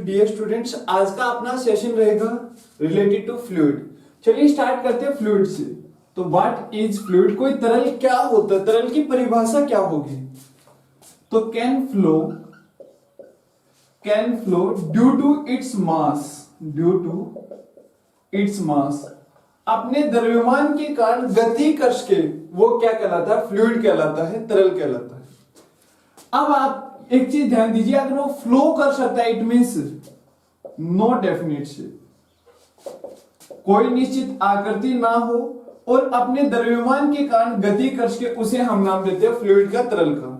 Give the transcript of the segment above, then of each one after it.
Dear students, आज का अपना सेशन रहेगा रिलेटेड टू फ्लूइड। चलिए स्टार्ट करते हैं फ्लूइड से। तो व्हाट इज फ्लूइड? कोई तरल क्या होता है, तरल की परिभाषा क्या होगी? तो can flow due to its mass, अपने द्रव्यमान के कारण गति कर्ष के, वो क्या कहलाता है? फ्लूइड कहलाता है, तरल कहलाता है। अब आप एक चीज ध्यान दीजिए, अगर वो फ्लो कर सकता है it means no definite shape, कोई निश्चित आकृति ना हो और अपने द्रव्यमान के कारण गति कर्ष के, उसे हम नाम देते हैं फ्लूइड का, तरल का।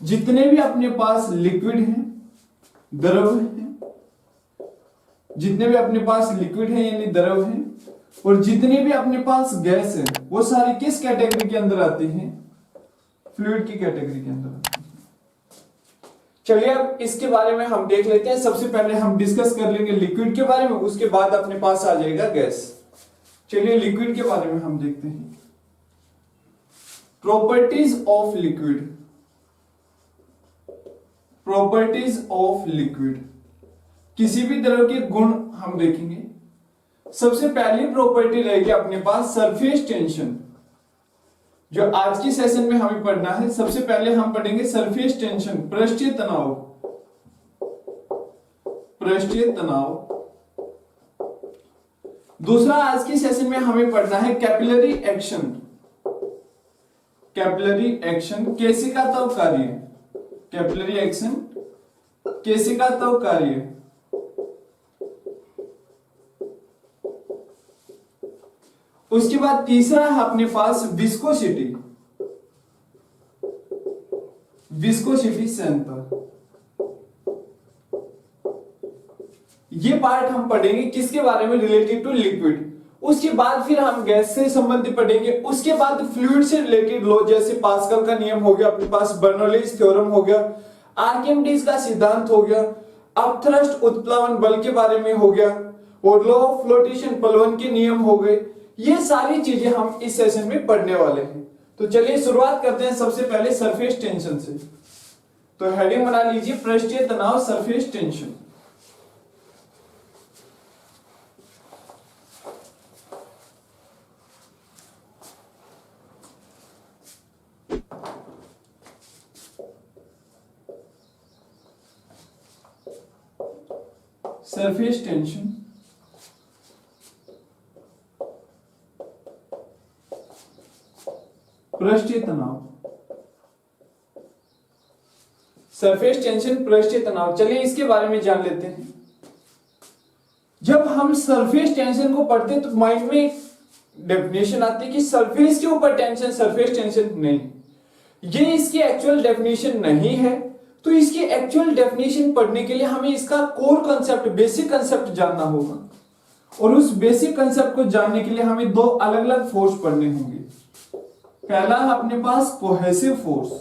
जितने भी अपने पास लिक्विड हैं, द्रव हैं, जितने भी अपने पास लिक्विड है यानी द्रव हैं, और जितने भी अपने पास गैस है, वो सारी किस कैटेगरी के अंदर आती हैं? फ्लूइड की कैटेगरी के अंदर आती हैं। चलिए अब इसके बारे में हम देख लेते हैं। सबसे पहले हम डिस्कस कर लेंगे लिक्विड के बारे में, उसके बाद अपने पास आ जाएगा गैस। चलिए लिक्विड के बारे में हम देखते हैं। प्रॉपर्टीज ऑफ लिक्विड, किसी भी द्रव के गुण हम देखेंगे। सबसे पहली प्रॉपर्टी रहेगी अपने पास सरफेस टेंशन, जो आज की सेशन में हमें पढ़ना है। सबसे पहले हम पढ़ेंगे सरफेस टेंशन, पृष्ठीय तनाव। दूसरा आज की सेशन में हमें पढ़ना है कैपिलरी एक्शन, केशिका तव कार्य। कैपिलरी एक्शन, केशिका तव कार्य। उसके बाद तीसरा है अपने पास विस्कोसिटी सेंटर। ये पार्ट हम पढ़ेंगे किसके बारे में? Related to liquid. उसके बाद फिर हम गैस से संबंधित पढ़ेंगे। उसके बाद फ्लूइड से रिलेटेड लॉ, जैसे पास्कल का नियम हो गया, अपने पास बर्नौलीज थ्योरम हो गया, आर्किमिडीज का सिद्धांत हो गया, अपथ्रस्ट उत्प्लावन बल के बारे में हो गया, और लॉ ऑफ फ्लोटेशन पलवन के नियम हो गए। ये सारी चीजें हम इस सेशन में पढ़ने वाले हैं। तो चलिए शुरुआत करते हैं सबसे पहले सरफेस टेंशन से। तो हेडिंग बना लीजिए, पृष्ठीय तनाव, सरफेस टेंशन। सरफेस टेंशन, पृष्ठीय तनाव। सरफेस टेंशन, पृष्ठीय तनाव। चलिए इसके बारे में जान लेते हैं। जब हम सरफेस टेंशन को पढ़ते हैं तो माइंड में एक डेफिनेशन आती है कि सरफेस के ऊपर टेंशन, सरफेस टेंशन नहीं। ये इसकी एक्चुअल डेफिनेशन नहीं है। तो इसकी एक्चुअल डेफिनेशन पढ़ने के लिए हमें इसका कोर कंसेप्ट, बेसिक कंसेप्ट जानना होगा। और उस बेसिक कंसेप्ट को जानने के लिए हमें दो अलग अलग फोर्स पढ़ने होंगे। पहला है अपने पास कोहेसिव फोर्स,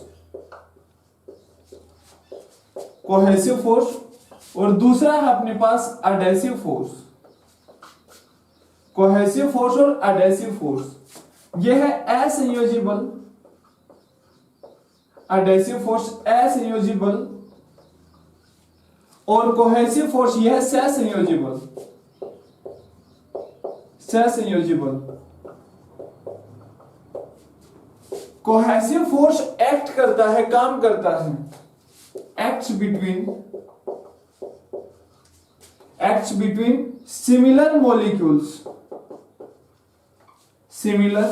और दूसरा है अपने पास एडहेसिव फोर्स। कोहेसिव फोर्स और एडहेसिव फोर्स, यह है असंयोजिबल, एडहेसिव फोर्स असंयोजिबल, और कोहेसिव फोर्स यह है सहसंयोजिबल। कोहेसिव फोर्स एक्ट करता है, काम करता है, acts between similar molecules, similar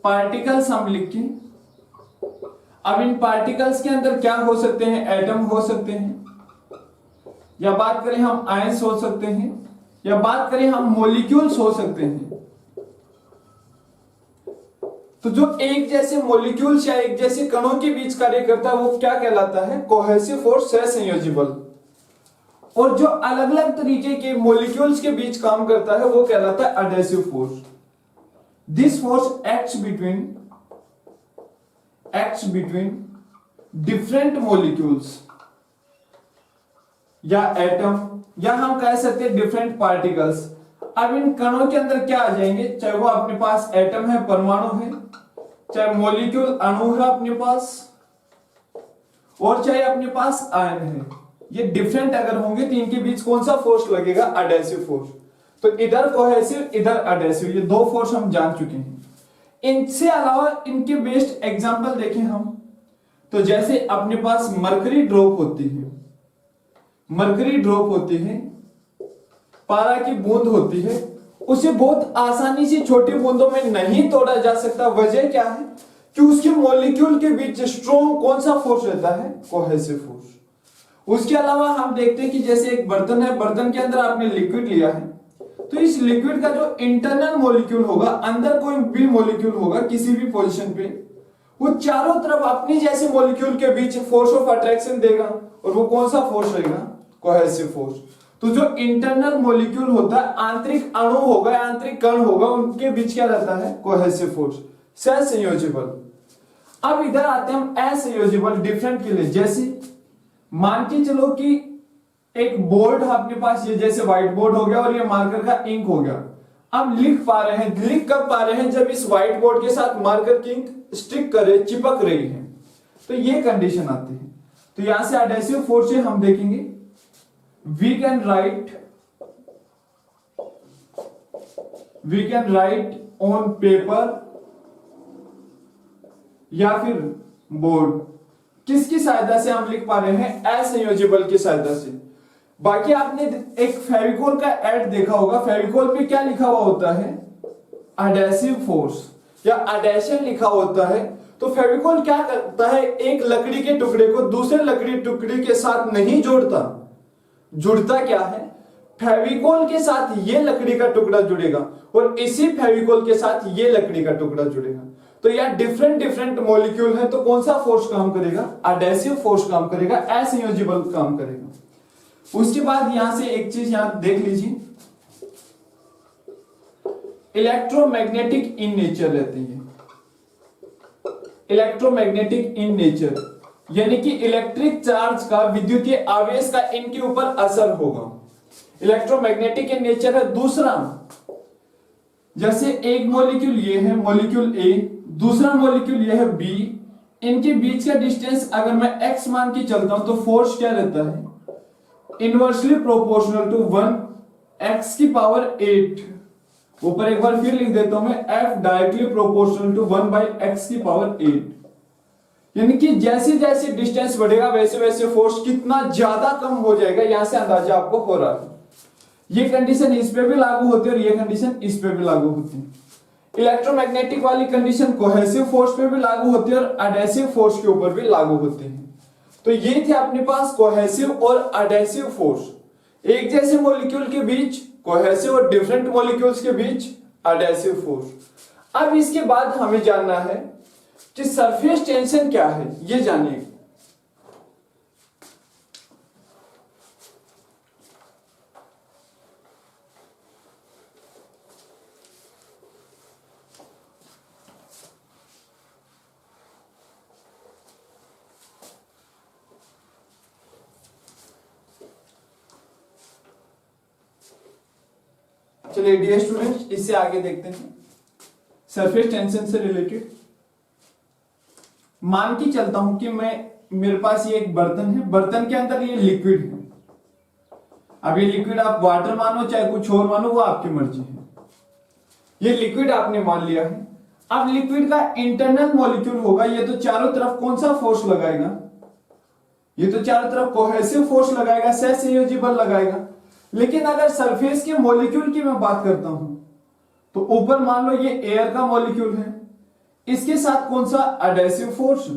particles हम लिखे। अब इन पार्टिकल्स के अंदर क्या हो सकते हैं? एटम हो सकते हैं, या बात करें हम आयंस हो सकते हैं, या बात करें हम मॉलिक्यूल्स हो सकते हैं। तो जो एक जैसे मॉलिक्यूल्स या एक जैसे कणों के बीच कार्य करता है वो क्या कहलाता है? कोहेसिव फोर्स, सहसंयोजिबल। और जो अलग अलग तरीके के मॉलिक्यूल्स के बीच काम करता है वो कहलाता है adhesive force. This force acts between different molecules या एटम, या हम कह सकते हैं डिफरेंट पार्टिकल्स। अब इन कणों के अंदर क्या आ जाएंगे? चाहे वो अपने पास एटम है, परमाणु है, चाहे मॉलिक्यूल, अणु है अपने पास, और चाहे अपने पास आयन है। ये डिफरेंट अगर होंगे तो इनके बीच कौन सा फोर्स लगेगा? Adhesive force. तो इधर कोहेसिव, इधर एडहेसिव, ये दो फोर्स हम जान चुके हैं। इनसे अलावा इनके बेस्ट एग्जांपल देखें हम, तो जैसे अपने पास मरकरी ड्रॉप होती है, मरकरी ड्रॉप होती है, पारा की बूंद होती है, उसे बहुत आसानी से छोटी बूंदों में नहीं तोड़ा जा सकता। वजह क्या है? कि उसके मॉलिक्यूल के बीच स्ट्रॉन्ग कौन सा फोर्स रहता है? Cohesive force. उसके अलावा हम देखते हैं कि जैसे एक बर्तन है, बर्तन के अंदर आपने लिक्विड लिया है, तो इस लिक्विड का जो इंटरनल मॉलिक्यूल होगा, अंदर कोई भी मॉलिक्यूल होगा किसी भी पोजीशन पे, वो चारों तरफ अपनी जैसे मॉलिक्यूल के बीच फोर्स ऑफ अट्रैक्शन देगा, और वो कौन सा फोर्स रहेगा? Cohesive force. तो जो इंटरनल मॉलिक्यूल होता है, आंतरिक अणु होगा, आंतरिक कण होगा, उनके बीच क्या रहता है? कोहेसिव फोर्स, सहसंयोजिबल। अब इधर आते हैं हम असंयोजिबल, डिफरेंट के लिए। जैसे मान के चलो कि एक बोर्ड अपने पास, ये जैसे व्हाइट बोर्ड हो गया और ये मार्कर का इंक हो गया। अब लिख पा रहे हैं, लिख कब पा रहे हैं? जब इस व्हाइट बोर्ड के साथ मार्कर की इंक स्टिक करे, चिपक रही है, तो ये कंडीशन आती है। तो यहां से एडहेसिव फोर्स से हम देखेंगे, we can write on paper या फिर बोर्ड। किसकी सहायता से हम लिख पा रहे हैं? असंयोजिबल की सहायता से। बाकी आपने एक फेविकोल का एड देखा होगा, फेविकोल पे क्या लिखा हुआ होता है? एडहेसिव फोर्स या एडहेशन लिखा होता है। तो फेविकोल क्या करता है? एक लकड़ी के टुकड़े को दूसरे लकड़ी टुकड़े के साथ नहीं जोड़ता, जुड़ता क्या है? फेविकोल के साथ ये लकड़ी का टुकड़ा जुड़ेगा और इसी फेविकोल के साथ ये लकड़ी का टुकड़ा जुड़ेगा। तो यार डिफरेंट डिफरेंट मॉलिक्यूल है, तो कौन सा फोर्स काम करेगा? एडहेसिव फोर्स काम करेगा, असंयोजिबल काम करेगा। उसके बाद यहां से एक चीज यहां देख लीजिए, इलेक्ट्रोमैग्नेटिक इन नेचर रहती है। इलेक्ट्रोमैग्नेटिक इन नेचर यानी कि इलेक्ट्रिक चार्ज का, विद्युतीय आवेश का इनके ऊपर असर होगा। इलेक्ट्रोमैग्नेटिक इन नेचर है। दूसरा, जैसे एक मॉलिक्यूल ये है, मॉलिक्यूल ए, दूसरा मॉलिक्यूल ये है बी, इनके बीच का डिस्टेंस अगर मैं एक्स मान के चलता हूं तो फोर्स क्या रहता है? इनवर्सली प्रोपोर्शनल टू 1 x की पावर 8। ऊपर एक बार फिर लिख देता हूं मैं, f directly proportional to 1 by x की पावर 8। यानी कि जैसे जैसे डिस्टेंस बढ़ेगा वैसे वैसे फोर्स कितना ज्यादा कम हो जाएगा, यहां से अंदाजा आपको हो रहा है। ये कंडीशन इस पे भी लागू होती है और ये कंडीशन इस पे भी लागू होती है। इलेक्ट्रोमैग्नेटिक वाली कंडीशन कोहेसिव फोर्स पे भी लागू होती है और एडहेसिव फोर्स के ऊपर भी लागू होती है। तो ये थे अपने पास कोहेसिव और एडहेसिव फोर्स। एक जैसे मॉलिक्यूल के बीच कोहेसिव और डिफरेंट मॉलिक्यूल्स के बीच एडहेसिव फोर्स। अब इसके बाद हमें जानना है कि सरफेस टेंशन क्या है, ये जानिए। चलिए डियर स्टूडेंट्स, इससे आगे देखते हैं सरफेस टेंशन से रिलेटेड। मान के चलता हूं कि मेरे पास ये एक बर्तन है, बर्तन के अंदर ये लिक्विड है। अब ये लिक्विड आप वाटर मानो चाहे कुछ और मानो, वो आपकी मर्जी है। ये लिक्विड आपने मान लिया है। अब लिक्विड का इंटरनल मॉलिक्यूल होगा, ये तो चारों तरफ कौन सा फोर्स लगाएगा? ये तो चारों तरफ कोहेसिव फोर्स लगाएगा, सहसंयोजिबल लगाएगा। लेकिन अगर सरफेस के मॉलिक्यूल की मैं बात करता हूं तो ऊपर मान लो ये एयर का मॉलिक्यूल है, इसके साथ कौन सा? Adhesive force.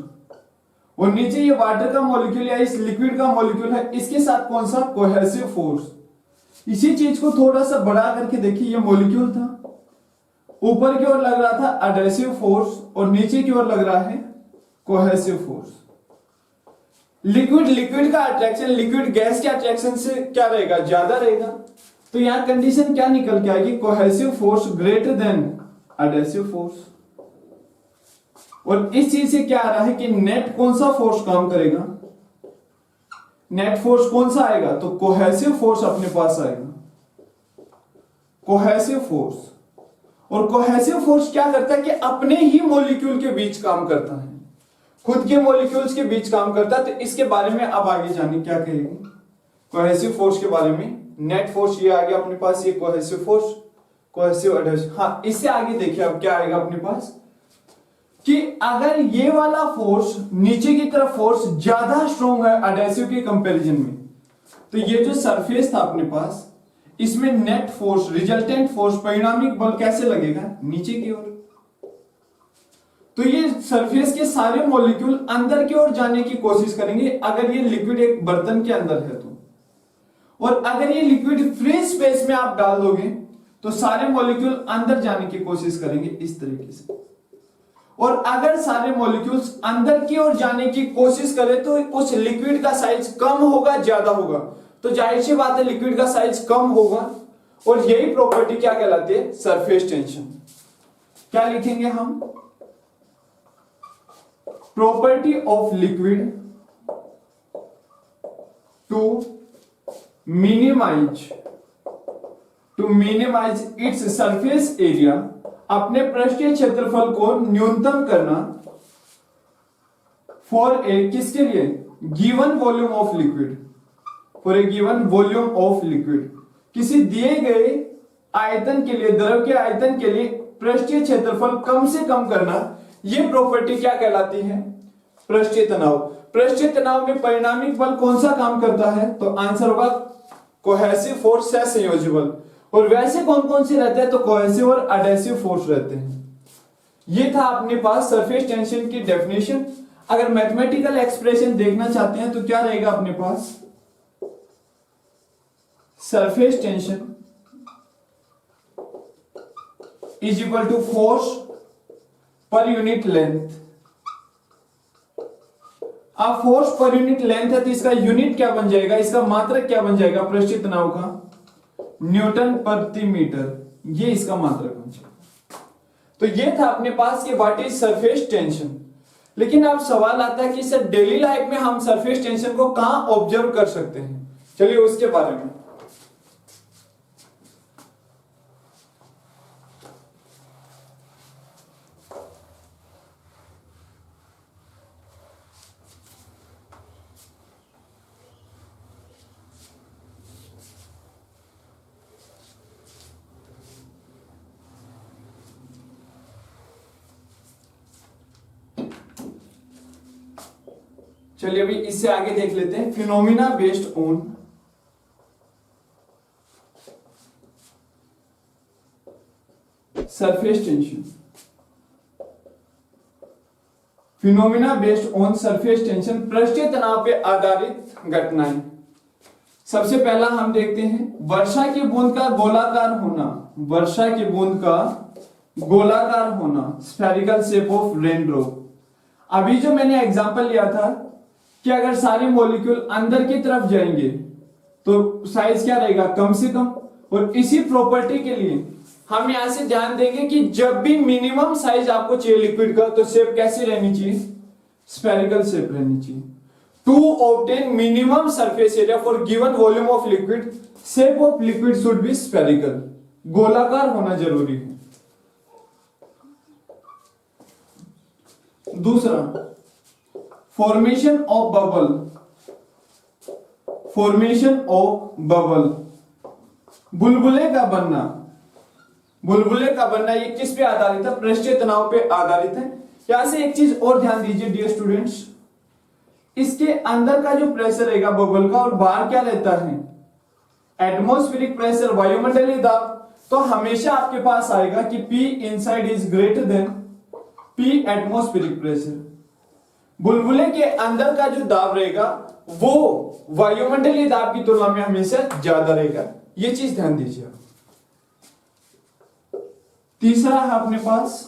और नीचे ये वाटर का मॉलिक्यूल या इस लिक्विड का मॉलिक्यूल है, इसके साथ कौन सा? Cohesive force. इसी चीज को थोड़ा सा बड़ा करके देखिए, ये मॉलिक्यूल था, ऊपर की ओर लग रहा था एडहेसिव फोर्स और नीचे की ओर लग रहा है कोहेसिव फोर्स। लिक्विड का अट्रैक्शन लिक्विड गैस के अट्रैक्शन से क्या रहेगा? ज्यादा रहेगा। तो यहां कंडीशन क्या निकल के आएगी? Cohesive force greater than adhesive force. और इस चीज से क्या आ रहा है कि नेट कौन सा फोर्स काम करेगा? नेट फोर्स कौन सा आएगा? तो कोहेसिव फोर्स अपने पास आएगा, कोहेसिव फोर्स। और कोहेसिव फोर्स क्या करता है कि अपने ही मॉलिक्यूल के बीच काम करता है, खुद के मॉलिक्यूल्स के बीच काम करता है। तो इसके बारे में अब आगे जानिए क्या कहेंगे। कोहेसिव फोर्स के बारे में। नेट फोर्स ये आ गया अपने पास, ये कोहेसिव फोर्स, कोहेसिव एडहेसिव। हाँ, इससे आगे देखिए अब क्या आएगा अपने पास कि अगर ये वाला फोर्स नीचे की तरफ फोर्स ज्यादा स्ट्रॉन्ग है एडहेसिव के कंपैरिजन में, तो ये जो सरफेस था अपने पास, इसमें नेट फोर्स, रिजल्टेंट फोर्स, परिणामिक बल कैसे लगेगा? नीचे की ओर। तो ये सरफेस के सारे मॉलिक्यूल अंदर की ओर जाने की कोशिश करेंगे अगर ये लिक्विड एक बर्तन के अंदर है तो। और अगर ये लिक्विड फ्री स्पेस में आप डाल दोगे तो सारे मॉलिक्यूल अंदर जाने की कोशिश करेंगे इस तरीके से। और अगर सारे मॉलिक्यूल्स अंदर की ओर जाने की कोशिश करें तो उस लिक्विड का साइज कम होगा, ज्यादा होगा? तो जाहिर सी बात है लिक्विड का साइज कम होगा। और यही प्रॉपर्टी क्या कहलाती है? Surface tension. क्या लिखेंगे हम? Property of liquid to minimize its surface area, अपने पृष्ठीय क्षेत्रफल को न्यूनतम करना, फॉर ए, किसके लिए? Given volume of liquid, for a given volume of liquid, किसी दिए गए आयतन के लिए, द्रव के आयतन के लिए पृष्ठीय क्षेत्रफल कम से कम करना। ये प्रॉपर्टी क्या कहलाती है? पृष्ठीय तनाव। पृष्ठीय तनाव में परिणामिक बल कौन सा काम करता है? तो आंसर होगा कोहेसिव फोर्स, सहसंयोजी बल। और वैसे कौन कौन से रहते हैं? तो कोहेसिव और एडहेसिव फोर्स रहते हैं। ये था अपने पास सरफेस टेंशन की डेफिनेशन। अगर मैथमेटिकल एक्सप्रेशन देखना चाहते हैं तो क्या रहेगा अपने पास? Surface tension is equal to force per unit length. अब फोर्स पर यूनिट लेंथ है तो इसका यूनिट क्या बन जाएगा? इसका मात्रक क्या बन जाएगा पृष्ठीय तनाव का? न्यूटन प्रति मीटर। ये इसका मात्रक बन जाएगा। तो ये था अपने पास कि व्हाट इज सरफेस टेंशन। लेकिन अब सवाल आता है कि सर डेली लाइफ में हम सरफेस टेंशन को कहां ऑब्जर्व कर सकते हैं? चलिए उसके बारे में। चलिए अभी इससे आगे देख लेते हैं। Phenomena based on surface tension. Phenomena based on surface tension, पृष्ठीय तनाव पे आधारित घटनाएं। सबसे पहला हम देखते हैं वर्षा की बूंद का गोलाकार होना। वर्षा की बूंद का गोलाकार होना, spherical shape of rain drop. अभी जो मैंने एग्जांपल लिया था कि अगर सारे मॉलिक्यूल अंदर की तरफ जाएंगे तो साइज क्या रहेगा? कम से कम। और इसी प्रॉपर्टी के लिए हम यहां से ध्यान देंगे कि जब भी मिनिमम साइज आपको चाहिए लिक्विड का तो शेप कैसी रहनी चाहिए? स्फेरिकल शेप रहनी चाहिए। To obtain minimum surface area for given volume of liquid, shape of liquid should be spherical. गोलाकार होना जरूरी है। दूसरा, formation of bubble. Formation of bubble, बुलबुले का बनना। बुलबुले का बनना ये किस पे आधारित है? पृष्ठीय तनाव पे आधारित है। यहां से एक चीज और ध्यान दीजिए डियर स्टूडेंट्स, इसके अंदर का जो प्रेशर रहेगा बबल का और बाहर क्या रहता है? एटमॉस्फेरिक प्रेशर, वायुमंडलीय दाब। तो हमेशा आपके पास आएगा कि P inside is greater than P atmospheric pressure. बुलबुले के अंदर का जो दाब रहेगा वो वायुमंडलीय दाब की तुलना में हमेशा ज्यादा रहेगा। ये चीज ध्यान दीजिए। तीसरा है अपने पास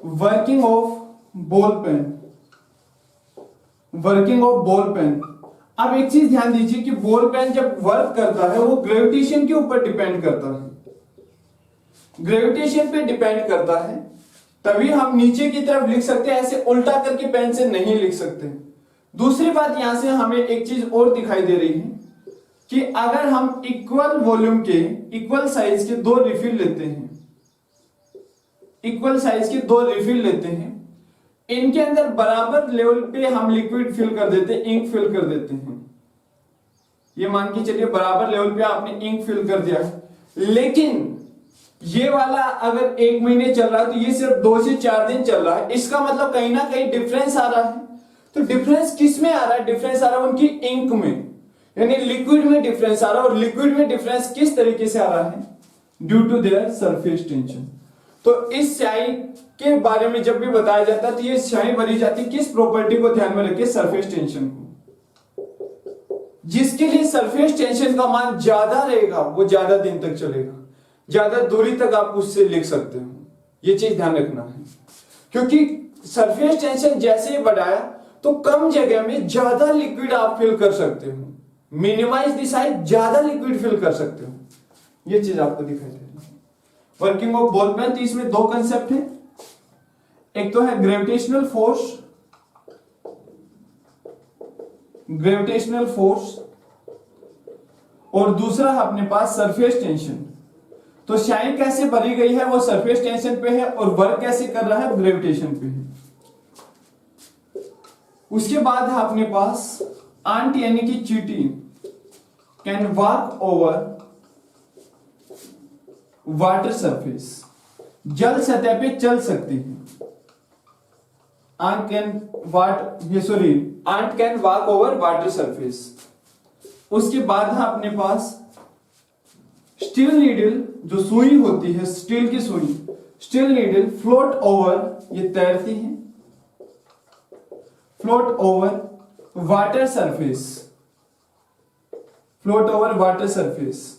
working of ball pen. Working of ball pen. अब एक चीज ध्यान दीजिए कि बॉल पेन जब वर्क करता है वो ग्रेविटेशन के ऊपर डिपेंड करता है। ग्रेविटेशन पे डिपेंड करता है, तभी हम नीचे की तरफ लिख सकते हैं, ऐसे उल्टा करके पेन से नहीं लिख सकते। दूसरी बात यहां से हमें एक चीज और दिखाई दे रही है कि अगर हम इक्वल वॉल्यूम के, इक्वल साइज के दो रिफिल लेते हैं, इक्वल साइज के दो रिफिल लेते हैं, इनके अंदर बराबर लेवल पे हम लिक्विड फिल कर देते हैं, इंक फिल कर देते हैं। ये मान के चलिए बराबर लेवल पे आपने इंक फिल कर दिया, लेकिन ये वाला अगर 1 महीने चल रहा है तो ये सिर्फ 2 से 4 दिन चल रहा है। इसका मतलब कहीं ना कहीं डिफरेंस आ रहा है। तो डिफरेंस किस में आ रहा है? डिफरेंस आ रहा है उनकी इंक में, यानी लिक्विड में डिफरेंस आ रहा है। और लिक्विड में डिफरेंस किस तरीके से आ रहा है? Due to their surface tension. तो इस स्याही के बारे में जब भी बताया जाता है तो ये स्याही भरी जाती है किस प्रॉपर्टी को ध्यान में रखे? सरफेस टेंशन को। जिसके लिए सरफेस टेंशन का मान ज्यादा रहेगा वो ज्यादा दिन तक चलेगा, ज्यादा दूरी तक आप उससे लिख सकते हो। ये चीज ध्यान रखना है, क्योंकि सरफेस टेंशन जैसे ही बढ़ाया तो कम जगह में ज्यादा लिक्विड आप फिल कर सकते हो, मिनिमाइज द साइज, ज्यादा लिक्विड फिल कर सकते हो। ये चीज आपको दिखाई दे रही है। वर्किंग ऑफ बॉल पेन, तो इसमें 2 कंसेप्ट है। एक तो है ग्रेविटेशनल फोर्स, ग्रेविटेशनल फोर्स, और दूसरा है अपने पास सरफेस टेंशन। तो स्याही कैसे भरी गई है वो सरफेस टेंशन पे है, और वर्क कैसे कर रहा है ग्रेविटेशन पे है। उसके बाद है अपने पास आंट यानी कि चींटी can walk over water surface, जल सतह पे चल सकती है। Ant can walk over water surface. उसके बाद है अपने पास स्टील नीडल, जो सुई होती है, स्टील की सुई, स्टील नीडल फ्लोट ओवर, ये तैरती है, float over water surface, float over water surface.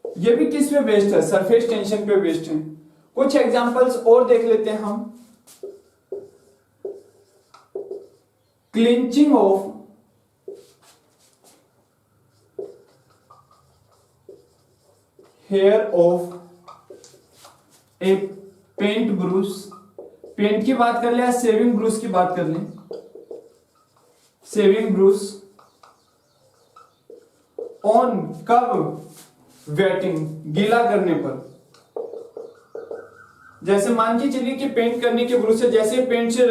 ये भी किस पे बेस्ड है? सरफेस टेंशन पे बेस्ड है। कुछ एग्जांपल्स और देख लेते हैं हम। Clinching of hair of a paint brush, paint की बात कर ले या सेविंग ब्रूस की बात कर लें, सेविंग ब्रूस ऑन, कब? वेटिंग, गीला करने पर। जैसे मान के चलिए कि पेंट करने के ब्रूश से जैसे पेंट से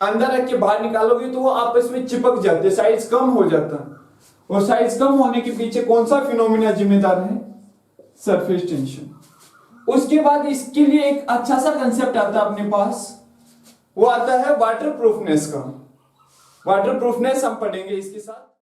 अंदर रख के बाहर निकालोगे तो वो आपस में चिपक जाते हैं, साइज कम हो जाता है। और साइज कम होने के पीछे कौन सा फिनोमिना जिम्मेदार है? Surface tension. उसके बाद इसके लिए एक अच्छा सा कंसेप्ट आता है अपने पास, वो आता है वाटर प्रूफनेस का। वाटर प्रूफनेस हम पढ़ेंगे इसके साथ।